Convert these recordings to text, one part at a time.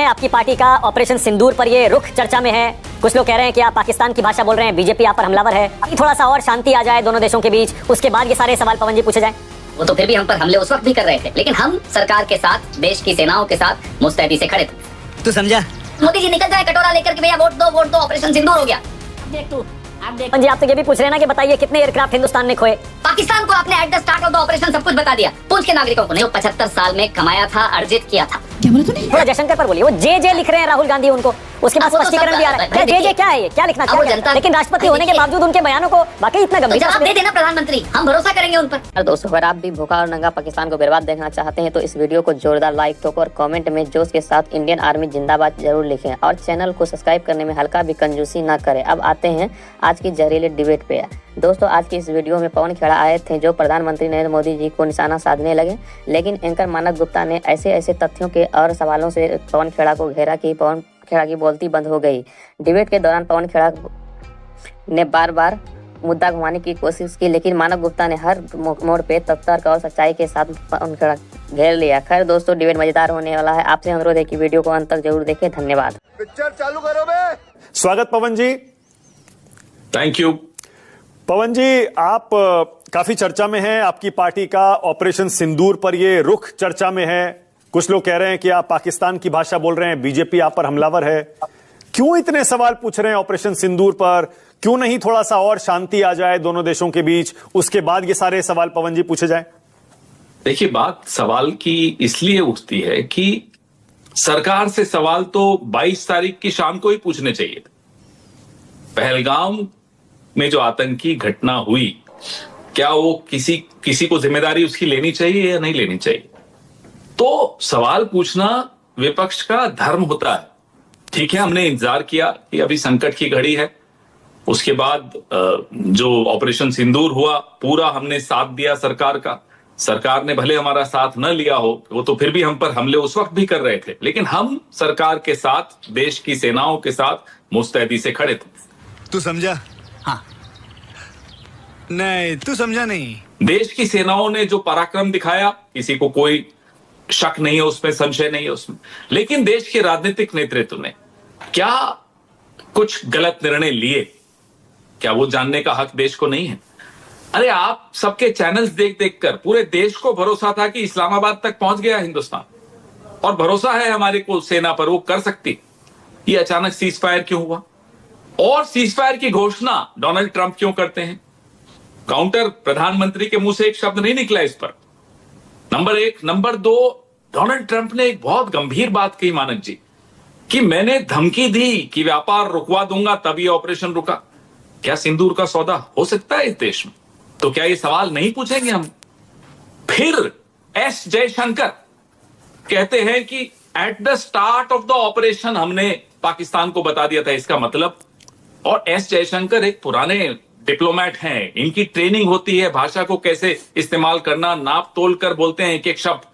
आपकी पार्टी का ऑपरेशन सिंदूर पर ये रुख चर्चा में है। कुछ लोग कह रहे हैं कि आप पाकिस्तान की भाषा बोल रहे हैं, बीजेपी आप पर हमलावर है। अभी थोड़ा सा और शांति आ जाए दोनों देशों के बीच, उसके बाद ये सारे सवाल पवन जी पूछे जाएं। वो तो फिर भी हम पर हमले उस वक्त भी कर रहे थे, लेकिन हम सरकार के साथ, देश की सेनाओं के साथ मुस्तैदी से खड़े थे। तू समझा? मोदी जी निकल जाए कटोरा लेकर के, भैया वोट दो, ऑपरेशन सिंदूर हो गया। देख तू, पवन जी आप तो ये भी पूछ रहे हैं ना कि बताइए कितने एयरक्राफ्ट हिंदुस्तान ने खोए। पाकिस्तान को आपने at the start of the operation सब कुछ बता दिया। पूंछ के नागरिकों को नहीं, 75 साल में कमाया था, अर्जित किया था। क्या बोला तूने? थोड़ा जयशंकर पर बोलिए, वो जे लिख रहे हैं राहुल गांधी उनको, उसके बाद वो तो स्पष्टीकरण भी आ रहा है। क्या जे क्या है, ये क्या लिखना अब वो चाहिए? जनता- लेकिन राष्ट्रपति होने के बावजूद उनके बयानों को वाकई इतना तो गंभीर जवाब दे देना प्रधानमंत्री, हम भरोसा करेंगे उन पर। दोस्तों, अगर आप भी भूखा और नंगा पाकिस्तान को बर्बाद देखना चाहते हैं तो इस वीडियो को जोरदार लाइक ठोको और कमेंट में जोश के साथ इंडियन आर्मी जिंदाबाद जरूर लिखें और चैनल को सब्सक्राइब करने में हल्का भी कंजूसी ना करें। अब आते हैं आज की जहरीली डिबेट पे। दोस्तों, आज की इस वीडियो में पवन खेड़ा आए थे जो प्रधानमंत्री नरेंद्र मोदी जी को निशाना साधने लगे, लेकिन एंकर मानव गुप्ता ने ऐसे तथ्यों के और सवालों से पवन खेड़ा को घेरा कि पवन खेड़ा की बोलती बंद हो गई। डिबेट के दौरान पवन खेड़ा ने बार मुद्दा घुमाने की कोशिश की, लेकिन मानव गुप्ता ने हर मोड़ पे तर्क और सच्चाई के साथ पवन खेड़ा घेर लिया। खैर दोस्तों, डिबेट मजेदार होने वाला है। आपसे अनुरोध है कि वीडियो को अंत तक जरूर देखें। धन्यवाद। पिक्चर चालू करो बे। स्वागत पवन जी। Thank you. पवन जी, आप काफी चर्चा में हैं। आपकी पार्टी का ऑपरेशन सिंदूर पर ये रुख चर्चा में है। कुछ लोग कह रहे हैं कि आप पाकिस्तान की भाषा बोल रहे हैं, बीजेपी आप पर हमलावर है। क्यों इतने सवाल पूछ रहे हैं ऑपरेशन सिंदूर पर? क्यों नहीं थोड़ा सा और शांति आ जाए दोनों देशों के बीच, उसके बाद ये सारे सवाल पवन जी पूछे जाएं? देखिए, बात सवाल की इसलिए उठती है कि सरकार से सवाल तो 22 तारीख की शाम को ही पूछने चाहिए। पहलगाम में जो आतंकी घटना हुई, क्या वो किसी को जिम्मेदारी उसकी लेनी चाहिए या नहीं लेनी चाहिए? तो सवाल पूछना विपक्ष का धर्म होता है। ठीक है, हमने इंतजार किया कि अभी संकट की घड़ी है। उसके बाद जो ऑपरेशन सिंदूर हुआ, पूरा हमने साथ दिया सरकार का। सरकार ने भले हमारा साथ न लिया हो, वो तो फिर भी हम पर हमले उस वक्त भी कर रहे थे, लेकिन हम सरकार के साथ, देश की सेनाओं के साथ मुस्तैदी से खड़े थे। तू समझा? हाँ। नहीं, तू समझा नहीं। देश की सेनाओं ने जो पराक्रम दिखाया, किसी को कोई शक नहीं है उसमें, संशय नहीं है उसमें। लेकिन देश के राजनीतिक नेतृत्व ने क्या कुछ गलत निर्णय लिए? क्या वो जानने का हक देश को नहीं है? अरे, आप सबके चैनल्स देख कर पूरे देश को भरोसा था कि इस्लामाबाद तक पहुंच गया हिंदुस्तान, और भरोसा है हमारे को सेना पर, वो कर सकती। ये अचानक सीज फायर क्यों हुआ? और सीज फायर की घोषणा डोनाल्ड ट्रंप क्यों करते हैं? काउंटर प्रधानमंत्री के मुंह से एक शब्द नहीं निकला इस पर। नंबर 1। नंबर 2, डोनाल्ड ट्रंप ने एक बहुत गंभीर बात कही मानक जी, कि मैंने धमकी दी कि व्यापार रुकवा दूंगा, तब ये ऑपरेशन रुका। क्या सिंदूर का सौदा हो सकता है इस देश में? तो क्या ये सवाल नहीं पूछेंगे हम? फिर एस जयशंकर कहते हैं कि at the start of the operation हमने पाकिस्तान को बता दिया था। इसका मतलब, और एस जयशंकर एक पुराने डिप्लोमेट हैं, इनकी ट्रेनिंग होती है भाषा को कैसे इस्तेमाल करना, नाप तोल कर बोलते हैं एक शब्द।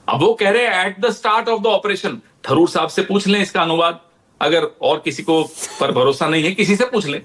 अब वो कह रहे हैं at the start of the operation. Tharoor साहब से पूछ लें इसका अनुवाद, अगर और किसी को पर भरोसा नहीं है, किसी से पूछ लें,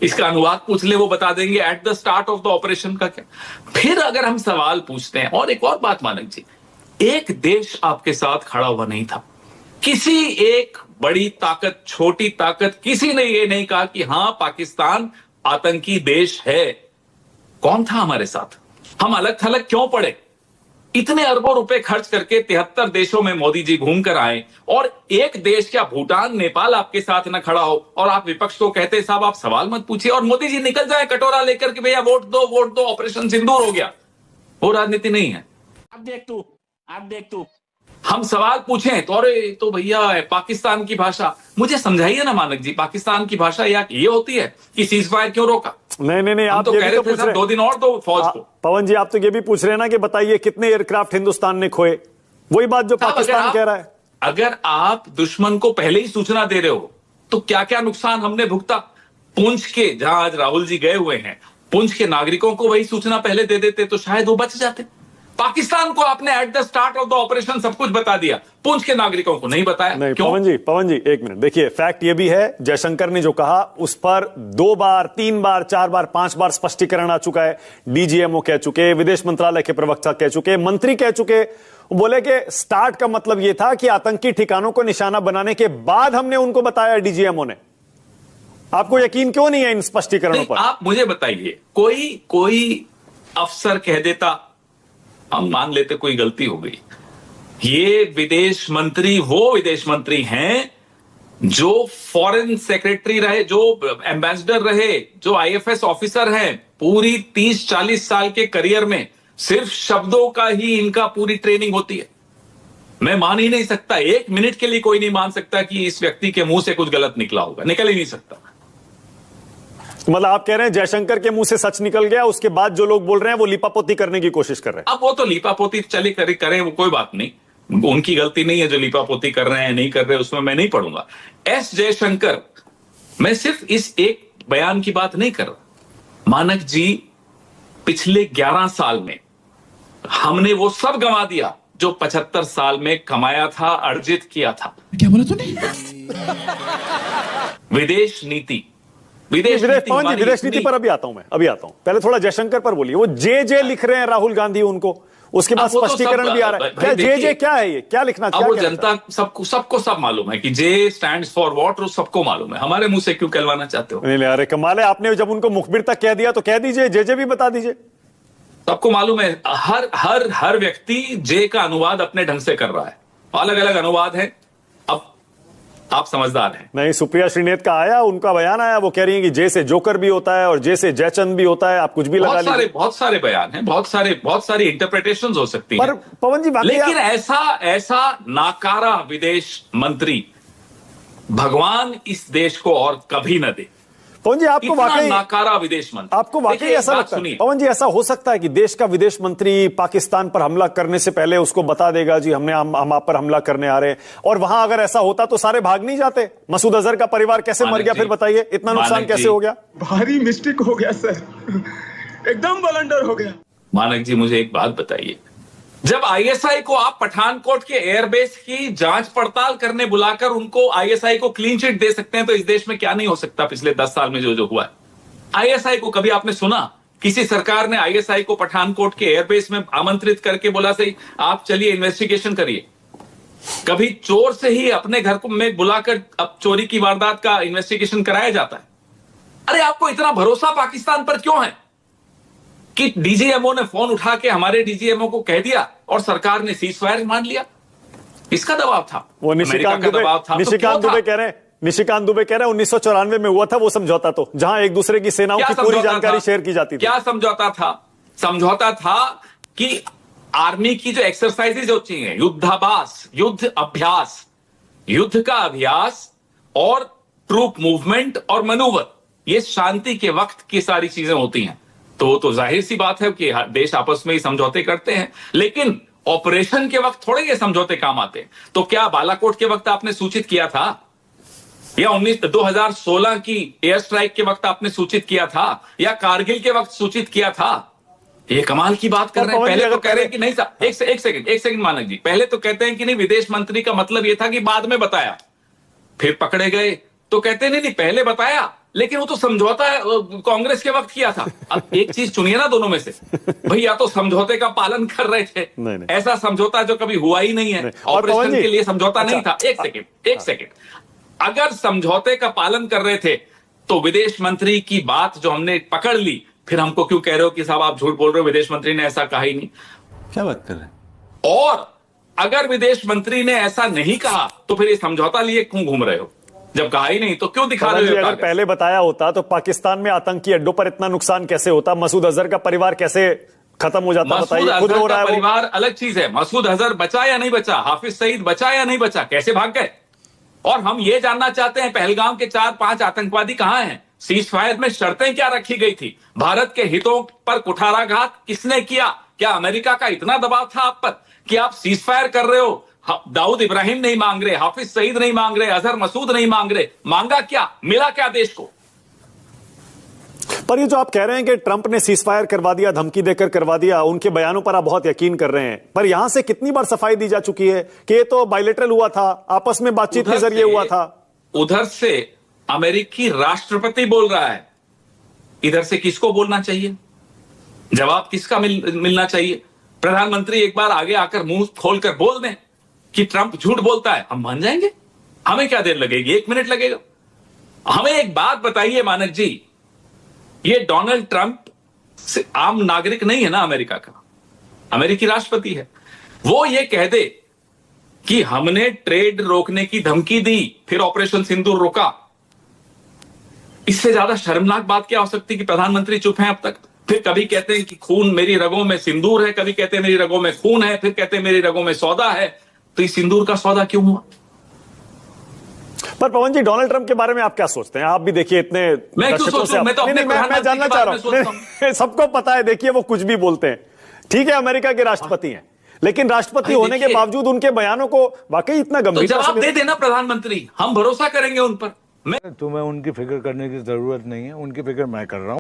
इसका अनुवाद पूछ ले, वो बता देंगे at the start of the operation का क्या। फिर अगर हम सवाल पूछते हैं, और एक और बात मानक जी, एक देश आपके साथ खड़ा हुआ नहीं था। किसी एक बड़ी ताकत, छोटी ताकत, किसी ने ये नहीं कहा कि हां पाकिस्तान आतंकी देश है। कौन था हमारे साथ? हम अलग थलग क्यों पड़े? इतने अरबों रुपए खर्च करके 73 देशों में मोदी जी घूम कर आए, और एक देश, क्या भूटान, नेपाल आपके साथ न खड़ा हो, और आप विपक्ष को कहते साहब आप सवाल मत पूछिए, और मोदी जी निकल जाए कटोरा लेकर के, भैया वोट दो, ऑपरेशन सिंदूर हो गया। वो राजनीति नहीं है। अब देख तू हम सवाल पूछें तो अरे तो भैया पाकिस्तान की भाषा, मुझे समझाइए ना मानक जी, पाकिस्तान की भाषा या ये होती है कि सीज फायर क्यों रोका? नहीं, हम आप तो ये कह भी रहे तो थे पूछ रहे 2 दिन और दो फौज को। पवन जी, आप तो ये भी पूछ रहे हैं ना कि बताइए कितने एयरक्राफ्ट हिंदुस्तान ने खोए। वही बात जो पाकिस्तान कह रहा है। अगर आप दुश्मन को पहले ही सूचना दे रहे हो तो क्या क्या नुकसान हमने भुगता? पुंछ के, जहां आज राहुल जी गए हुए हैं, पुंछ के नागरिकों को वही सूचना पहले दे देते तो शायद वो बच जाते। पाकिस्तान को आपने at the start of the operation सब कुछ बता दिया, पुंछ के नागरिकों को नहीं बताया। नहीं, क्यों? पवन जी एक मिनट देखिए, फैक्ट ये भी है, जयशंकर ने जो कहा उस पर 2 बार, 3 बार, 4 बार, 5 बार स्पष्टीकरण आ चुका है। डीजीएमओ कह चुके, विदेश मंत्रालय के प्रवक्ता कह चुके, मंत्री कह चुके, बोले कि स्टार्ट का मतलब यह था कि आतंकी ठिकानों को निशाना बनाने के बाद हमने उनको बताया डीजीएमओ ने। आपको यकीन क्यों नहीं है इन स्पष्टीकरणों पर? आप मुझे बताइए, कोई अफसर कह देता, हम मान लेते कोई गलती हो गई। ये विदेश मंत्री वो विदेश मंत्री हैं जो फॉरेन सेक्रेटरी रहे, जो एम्बेसडर रहे, जो आईएफएस ऑफिसर हैं। पूरी 30-40 साल के करियर में सिर्फ शब्दों का ही इनका पूरी ट्रेनिंग होती है। मैं मान ही नहीं सकता, एक मिनट के लिए कोई नहीं मान सकता कि इस व्यक्ति के मुंह से कुछ गलत निकला होगा, निकल ही नहीं सकता। मतलब आप कह रहे हैं जयशंकर के मुंह से सच निकल गया, उसके बाद जो लोग बोल रहे हैं वो लीपापोती करने की कोशिश कर रहे हैं। अब वो तो लीपापोती चले करें, वो कोई बात नहीं, उनकी गलती नहीं है जो लीपापोती कर रहे हैं नहीं कर रहे, उसमें मैं नहीं पढ़ूंगा। एस जयशंकर, मैं सिर्फ इस एक बयान की बात नहीं कर रहा। मानक जी, पिछले 11 साल में हमने वो सब गंवा दिया जो 75 साल में कमाया था, अर्जित किया था। क्या बोला तूने? विदेश नीति, विदेश नीति पर अभी आता हूं मैं, पहले थोड़ा जयशंकर पर बोलिए। वो जे लिख रहे हैं राहुल गांधी उनको, उसके बाद स्पष्टीकरण भी आ रहा है। क्या जे क्या है, ये क्या लिखना चाहिए? वो जनता सबको सब मालूम है कि जे स्टैंड्स फॉर व्हाट, सबको मालूम है। हमारे मुंह से क्यों कहलवाना चाहते हो? नहीं, अरे कमाल है, आपने जब उनको मुखबिर तक कह दिया तो कह दीजिए, जे भी बता दीजिए। सबको मालूम है, हर व्यक्ति जे का अनुवाद अपने ढंग से कर रहा है, अलग अलग अनुवाद है। अब आप समझदार हैं। नहीं, सुप्रिया श्रीनेत का आया, उनका बयान आया, वो कह रही है कि जे से जोकर भी होता है और जे से जयचंद भी होता है, आप कुछ भी लगा लीजिए। बहुत सारे बयान हैं, बहुत सारी इंटरप्रिटेशंस हो सकती हैं। पर पवन जी, लेकिन ऐसा नाकारा विदेश मंत्री भगवान इस देश को और कभी न दे। पवन जी, आपको वाकई नाकारा विदेश मंत्री, आपको वाकई ऐसा लगता है? पवन जी, ऐसा हो सकता है कि देश का विदेश मंत्री पाकिस्तान पर हमला करने से पहले उसको बता देगा जी हम आप पर हमला करने आ रहे हैं, और वहां अगर ऐसा होता तो सारे भाग नहीं जाते? मसूद अजहर का परिवार कैसे मर गया, फिर बताइए, इतना नुकसान कैसे हो गया? भारी मिस्टेक हो गया सर, एकदम ब्लंडर हो गया। मानक जी, मुझे एक बात बताइए, जब आईएसआई को आप पठानकोट के एयरबेस की जांच पड़ताल करने बुलाकर उनको आईएसआई को क्लीन चिट दे सकते हैं, तो इस देश में क्या नहीं हो सकता? पिछले 10 साल में जो हुआ है आईएसआई को, कभी आपने सुना किसी सरकार ने आईएसआई को पठानकोट के एयरबेस में आमंत्रित करके बोला सही आप चलिए इन्वेस्टिगेशन करिए? कभी चोर से ही अपने घर को में बुलाकर अब चोरी की वारदात का इन्वेस्टिगेशन कराया जाता है? अरे आपको इतना भरोसा पाकिस्तान पर क्यों है कि डीजीएमओ ने फोन उठा के हमारे डीजीएमओ को कह दिया और सरकार ने सीज फायर मान लिया? इसका दबाव था, वो निशिकांत दुबे कह रहे हैं, निशिकांत दुबे कह रहे हैं 1994 में हुआ था वो समझौता, तो जहां एक दूसरे की सेनाओं की पूरी जानकारी शेयर की जाती थी। क्या समझौता था? समझौता था कि आर्मी की जो एक्सरसाइजेज होती हैं, युद्धाभ्यास, युद्ध अभ्यास, युद्ध का अभ्यास और ट्रूप मूवमेंट और मनूवर, ये शांति के वक्त की सारी चीजें होती हैं। तो जाहिर सी बात है कि देश आपस में ही समझौते करते हैं, लेकिन ऑपरेशन के वक्त थोड़े ये समझौते काम आते हैं। तो क्या बालाकोट के वक्त आपने सूचित किया था, या 2016 की एयर स्ट्राइक के वक्त आपने सूचित किया था, या कारगिल के वक्त सूचित किया था? ये कमाल की बात कर रहे हैं। पहले तो कह रहे हैं कि नहीं साहब, एक सेकंड मानक जी, पहले तो कहते हैं कि नहीं विदेश मंत्री का मतलब यह था कि बाद में बताया, फिर पकड़े गए तो कहते नहीं पहले बताया, लेकिन वो तो समझौता कांग्रेस के वक्त किया था। अब एक चीज चुनिए ना दोनों में से, भाई या तो समझौते का पालन कर रहे थे, नहीं। ऐसा समझौता जो कभी हुआ ही नहीं है, ऑपरेशन के लिए समझौता नहीं था। एक सेकंड, अगर समझौते का पालन कर रहे थे तो विदेश मंत्री की बात जो हमने पकड़ ली, फिर हमको क्यों कह रहे हो कि साहब आप झूठ बोल रहे हो, विदेश मंत्री ने ऐसा कहा ही नहीं? क्या बात कर रहे हैं? और अगर विदेश मंत्री ने ऐसा नहीं कहा तो फिर ये समझौता लिए क्यों घूम रहे हो? जब कहा ही नहीं तो क्यों दिखा रहे हो? अगर पहले बताया होता तो पाकिस्तान में आतंकी अड्डों पर इतना नुकसान कैसे होता? मसूद अजहर का परिवार कैसे खत्म हो जाता? बताइए, खुद रो रहा है वो। परिवार अलग चीज है, मसूद अजहर बचा या नहीं बचा, हाफिज सईद बचा या नहीं बचा, कैसे भाग गए? और हम ये जानना चाहते हैं पहलगाम के 4-5 आतंकवादी कहां हैं? सीज फायर में शर्तें क्या रखी गई थी? भारत के हितों पर कुठाराघात किसने किया? क्या अमेरिका का इतना दबाव था आप पर कि आप सीज फायर कर रहे हो? दाऊद इब्राहिम नहीं मांग रहे, हाफिज सईद नहीं मांग रहे, अजहर मसूद नहीं मांग रहे, मांगा क्या, मिला क्या देश को? पर ये जो आप कह रहे हैं कि ट्रंप ने सीज फायर करवा दिया, धमकी देकर करवा दिया, उनके बयानों पर आप बहुत यकीन कर रहे हैं, पर यहां से कितनी बार सफाई दी जा चुकी है कि ये तो बायलैटरल हुआ था, आपस में बातचीत के जरिए हुआ था। उधर से अमेरिकी राष्ट्रपति बोल रहा है, इधर से किसको बोलना चाहिए? जवाब किसका मिलना चाहिए? प्रधानमंत्री एक बार आगे आकर मुंह खोलकर बोल दें कि ट्रंप झूठ बोलता है, हम मान जाएंगे। हमें क्या देर लगेगी, 1 मिनट लगेगा। हमें एक बात बताइए मानक जी, ये डोनाल्ड ट्रंप आम नागरिक नहीं है ना अमेरिका का, अमेरिकी राष्ट्रपति है। वो ये कह दे कि हमने ट्रेड रोकने की धमकी दी, फिर ऑपरेशन सिंदूर रोका। इससे ज्यादा शर्मनाक बात क्या हो सकती कि प्रधानमंत्री चुप हैं अब तक। फिर कभी कहते हैं कि खून मेरी रगों में सिंदूर है, कभी कहते हैं मेरी रगों में खून है, फिर कहते हैं मेरी रगों में सौदा है। तो इस सिंदूर का सौदा क्यों हुआ? पर पवन जी, डोनाल्ड ट्रंप के बारे में आप क्या सोचते हैं? आप भी देखिए इतने मैं क्यों सोचूं? मैं तो अपने मैं जानना चाह रहा हूं। सबको पता है, देखिए वो कुछ भी बोलते हैं, ठीक है, अमेरिका के राष्ट्रपति हैं, लेकिन राष्ट्रपति होने के बावजूद उनके बयानों को वाकई इतना तो गंभीरता जवाब से दे देना प्रधानमंत्री, हम भरोसा करेंगे उन पर। तुम्हें उनकी फिक्र करने की जरूरत नहीं है, उनकी फिक्र मैं कर रहा हूं।